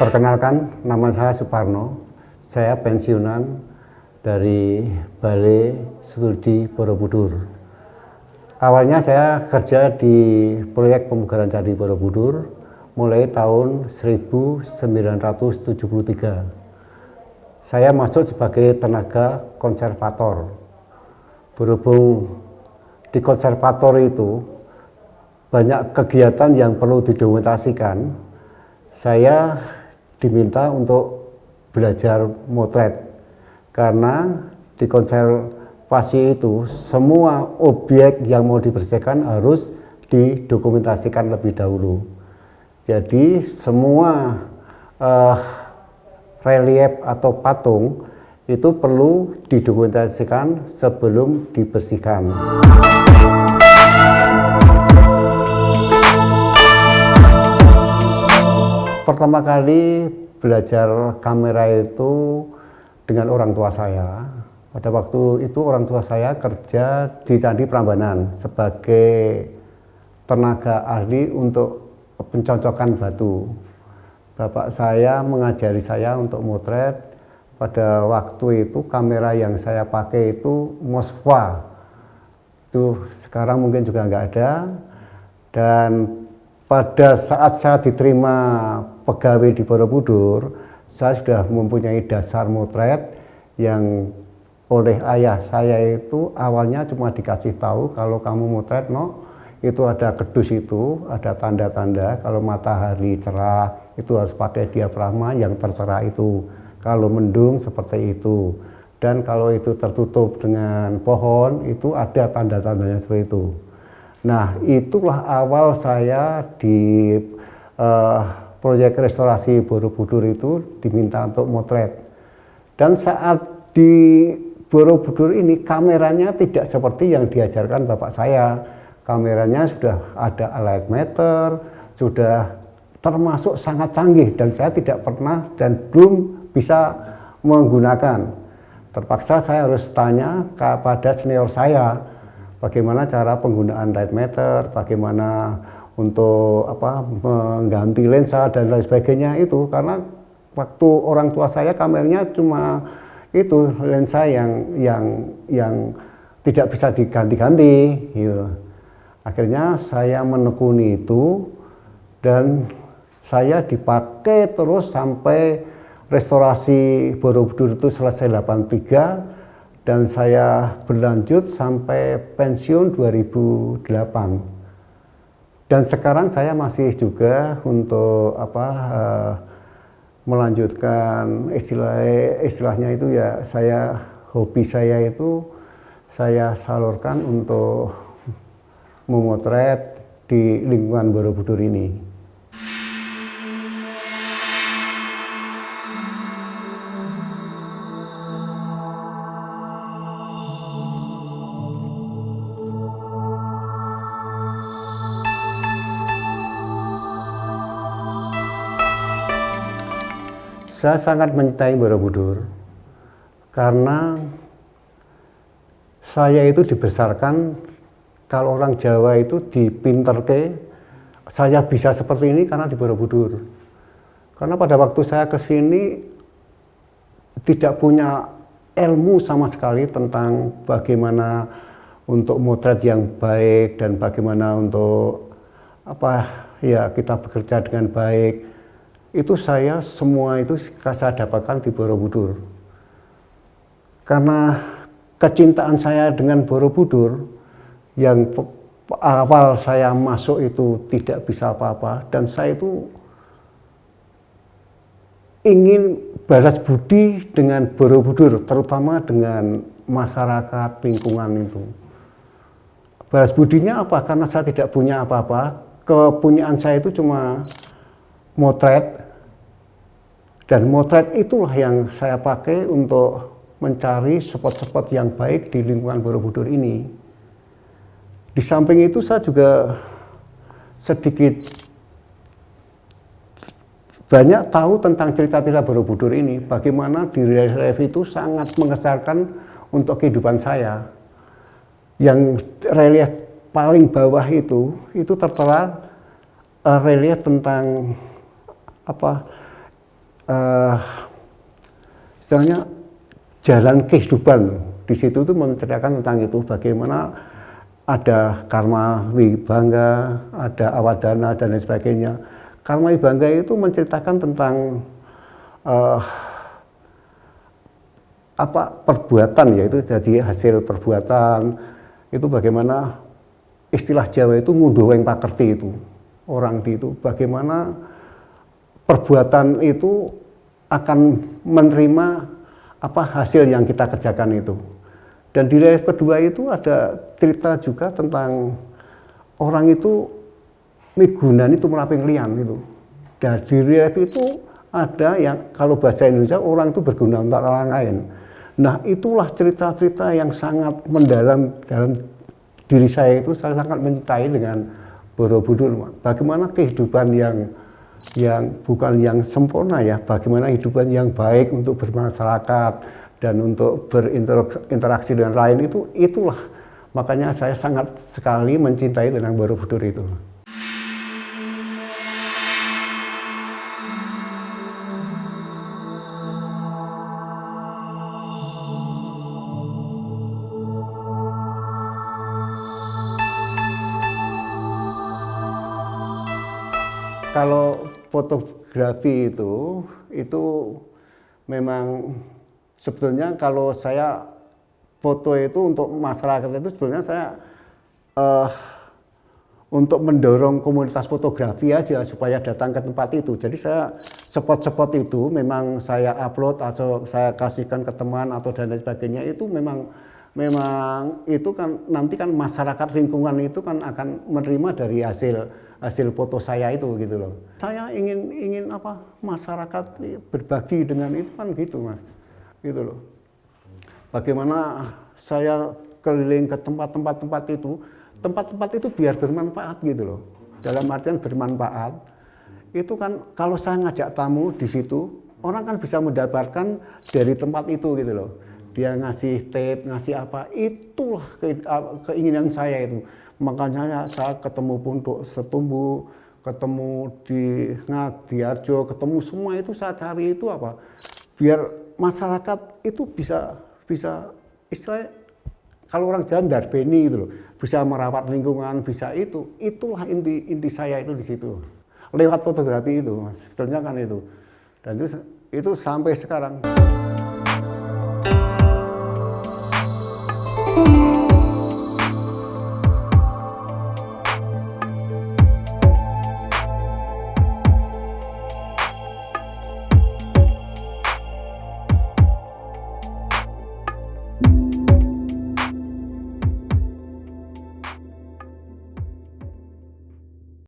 Perkenalkan, nama saya Suparno. Saya pensiunan dari Balai Studi Borobudur. Awalnya saya kerja di proyek pemugaran Candi Borobudur mulai tahun 1973. Saya masuk sebagai tenaga konservator. Berhubung di konservator itu banyak kegiatan yang perlu didokumentasikan, saya diminta untuk belajar motret, karena di konservasi itu semua objek yang mau dibersihkan harus didokumentasikan lebih dahulu. Jadi semua relief atau patung itu perlu didokumentasikan sebelum dibersihkan. Pertama kali belajar kamera itu dengan orang tua saya. Pada waktu itu orang tua saya kerja di Candi Prambanan sebagai tenaga ahli untuk pencocokan batu. Bapak saya mengajari saya untuk motret. Pada waktu itu kamera yang saya pakai itu Moskva. Itu sekarang mungkin juga nggak ada. Dan pada saat saya diterima pegawai di Borobudur, saya sudah mempunyai dasar motret yang oleh ayah saya itu awalnya cuma dikasih tahu kalau kamu motret itu ada kedus, itu ada tanda-tanda, kalau matahari cerah itu harus pakai diafragma yang tercerah itu, kalau mendung seperti itu, dan kalau itu tertutup dengan pohon itu ada tanda-tandanya seperti itu. Nah, itulah awal saya di proyek restorasi Borobudur itu diminta untuk motret. Dan saat di Borobudur ini kameranya tidak seperti yang diajarkan bapak saya. Kameranya sudah ada light meter, sudah termasuk sangat canggih, dan saya tidak pernah dan belum bisa menggunakan. Terpaksa saya harus tanya kepada senior saya, bagaimana cara penggunaan light meter, bagaimana untuk mengganti lensa dan lain sebagainya itu, karena waktu orang tua saya kameranya cuma itu lensa yang tidak bisa diganti-ganti gitu. Akhirnya saya menekuni itu dan saya dipakai terus sampai restorasi Borobudur itu selesai 83 dan saya berlanjut sampai pensiun 2008. Dan sekarang saya masih juga untuk melanjutkan istilahnya itu ya, hobi saya itu saya salurkan untuk memotret di lingkungan Borobudur ini. Saya sangat mencintai Borobudur karena saya itu dibesarkan, kalau orang Jawa itu dipinterke, saya bisa seperti ini karena di Borobudur. Karena pada waktu saya ke sini tidak punya ilmu sama sekali tentang bagaimana untuk motret yang baik dan bagaimana untuk kita bekerja dengan baik. Itu semua itu saya dapatkan di Borobudur. Karena kecintaan saya dengan Borobudur, yang awal saya masuk itu tidak bisa apa-apa, dan saya itu ingin balas budi dengan Borobudur, terutama dengan masyarakat lingkungan itu. Balas budinya apa? Karena saya tidak punya apa-apa, kepunyaan saya itu cuma motret, dan motret itulah yang saya pakai untuk mencari spot-spot yang baik di lingkungan Borobudur ini. Di samping itu saya juga sedikit banyak tahu tentang cerita-cerita Borobudur ini, bagaimana di relief itu sangat mengesankan untuk kehidupan saya. Yang relief paling bawah itu tertera relief tentang eh, istilahnya jalan kehidupan di situ tuh menceritakan tentang itu, bagaimana ada karma wibangga, ada awadana dan lain sebagainya. Karma wibangga itu menceritakan tentang apa perbuatan, yaitu jadi hasil perbuatan itu, bagaimana istilah Jawa itu ngunduh weng pakerti itu, orang di itu bagaimana perbuatan itu akan menerima apa hasil yang kita kerjakan itu. Dan di relief kedua itu ada cerita juga tentang orang itu migunan itu melaping lian itu. Dan di relief itu ada yang kalau bahasa Indonesia orang itu berguna untuk orang lain. Nah, itulah cerita-cerita yang sangat mendalam dalam diri saya itu. Saya sangat mencintai dengan Borobudur. Bagaimana kehidupan yang bukan yang sempurna ya, bagaimana kehidupan yang baik untuk bermasyarakat dan untuk berinteraksi dengan lain itu, itulah makanya saya sangat sekali mencintai dengan Borobudur itu. Kalau fotografi itu memang sebetulnya kalau saya foto itu untuk masyarakat itu sebetulnya saya untuk mendorong komunitas fotografi aja supaya datang ke tempat itu. Jadi saya spot-spot itu memang saya upload atau saya kasihkan ke teman atau dan lain sebagainya, itu memang itu kan nanti kan masyarakat lingkungan itu kan akan menerima dari hasil foto saya itu gitu loh. Saya ingin apa, masyarakat berbagi dengan itu kan gitu Mas, gitu loh. Bagaimana saya keliling ke tempat-tempat itu biar bermanfaat gitu loh. Dalam artian bermanfaat itu kan kalau saya ngajak tamu di situ, orang kan bisa mendapatkan dari tempat itu gitu loh. Dia ngasih tip, ngasih apa, itulah keinginan saya itu. Makanya saya ketemu Pondok Setumbu, ketemu di Ngadiarjo, ketemu semua itu saya cari itu apa? Biar masyarakat itu bisa istilahnya kalau orang Jawa ndarbeni gitu loh, bisa merawat lingkungan, bisa itulah inti saya itu di situ. Lewat fotografi itu, Mas. Sebetulnya kan itu. Dan itu sampai sekarang.